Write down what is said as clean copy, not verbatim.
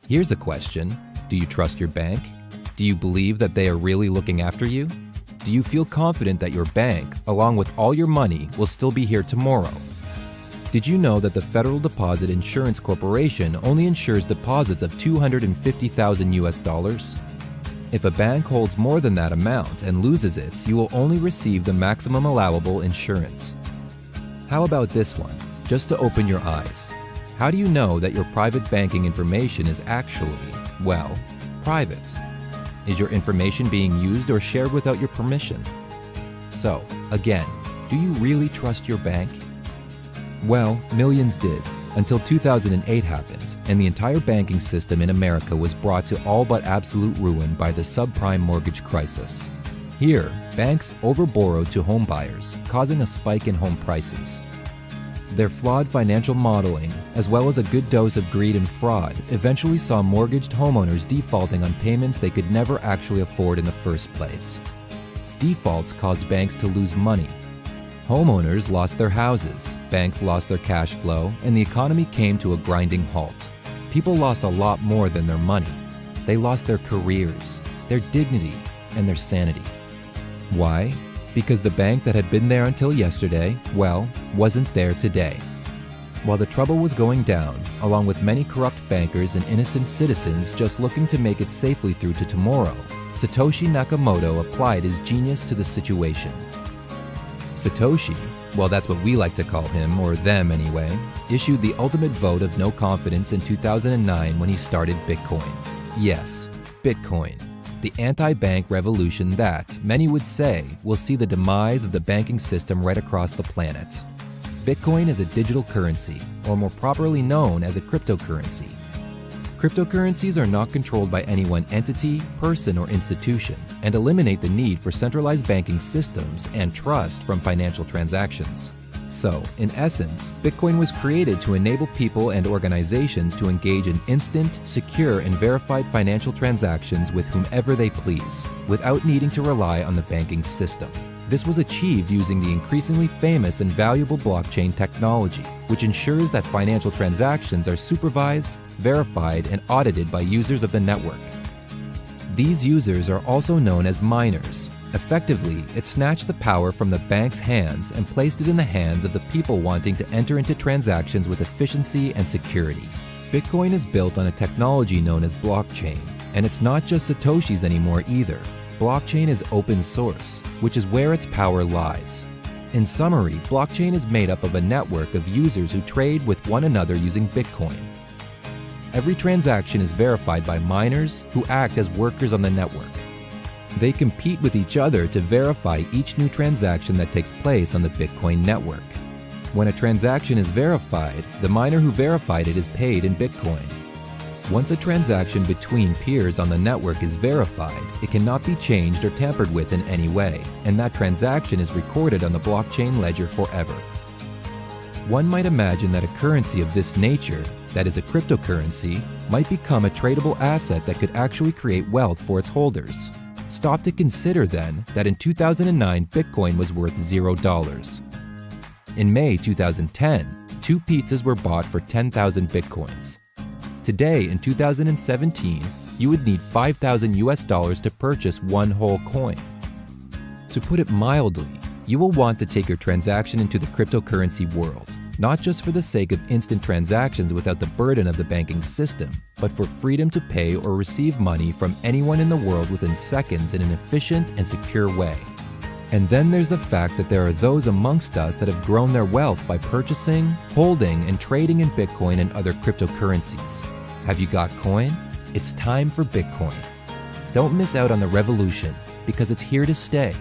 Here's a question. Do you trust your bank? Do you believe that they are really looking after you? Do you feel confident that your bank, along with all your money, will still be here tomorrow? Did you know that the Federal Deposit Insurance Corporation only insures deposits of $250,000? If a bank holds more than that amount and loses it, you will only receive the maximum allowable insurance. How about this one, just to open your eyes? How do you know that your private banking information is actually, well, private? Is your information being used or shared without your permission? So, again, do you really trust your bank? Well, millions did, until 2008 happened, and the entire banking system in America was brought to all but absolute ruin by the subprime mortgage crisis. Here, banks overborrowed to home buyers, causing a spike in home prices. Their flawed financial modeling, as well as a good dose of greed and fraud, eventually saw mortgaged homeowners defaulting on payments they could never actually afford in the first place. Defaults caused banks to lose money. Homeowners lost their houses, banks lost their cash flow, and the economy came to a grinding halt. People lost a lot more than their money. They lost their careers, their dignity, and their sanity. Why? Because the bank that had been there until yesterday, well, wasn't there today. While the trouble was going down, along with many corrupt bankers and innocent citizens just looking to make it safely through to tomorrow, Satoshi Nakamoto applied his genius to the situation. Satoshi, well, that's what we like to call him, or them anyway, issued the ultimate vote of no confidence in 2009 when he started Bitcoin. Yes, Bitcoin. The anti-bank revolution that, many would say, will see the demise of the banking system right across the planet. Bitcoin is a digital currency, or more properly known as a cryptocurrency. Cryptocurrencies are not controlled by any one entity, person, or institution, and eliminate the need for centralized banking systems and trust from financial transactions. So, in essence, Bitcoin was created to enable people and organizations to engage in instant, secure, and verified financial transactions with whomever they please, without needing to rely on the banking system. This was achieved using the increasingly famous and valuable blockchain technology, which ensures that financial transactions are supervised, verified, and audited by users of the network. These users are also known as miners. Effectively, it snatched the power from the bank's hands and placed it in the hands of the people wanting to enter into transactions with efficiency and security. Bitcoin is built on a technology known as blockchain, and it's not just Satoshis anymore either. Blockchain is open source, which is where its power lies. In summary, blockchain is made up of a network of users who trade with one another using Bitcoin. Every transaction is verified by miners who act as workers on the network. They compete with each other to verify each new transaction that takes place on the Bitcoin network. When a transaction is verified, the miner who verified it is paid in Bitcoin. Once a transaction between peers on the network is verified, it cannot be changed or tampered with in any way, and that transaction is recorded on the blockchain ledger forever. One might imagine that a currency of this nature, that is a cryptocurrency, might become a tradable asset that could actually create wealth for its holders. Stop to consider then that in 2009, Bitcoin was worth $0. In May 2010, 2 pizzas were bought for 10,000 Bitcoins. Today, in 2017, you would need $5,000 to purchase one whole coin. To put it mildly, you will want to take your transaction into the cryptocurrency world, not just for the sake of instant transactions without the burden of the banking system, but for freedom to pay or receive money from anyone in the world within seconds in an efficient and secure way. And then there's the fact that there are those amongst us that have grown their wealth by purchasing, holding, and trading in Bitcoin and other cryptocurrencies. Have you got coin? It's time for Bitcoin. Don't miss out on the revolution, because it's here to stay.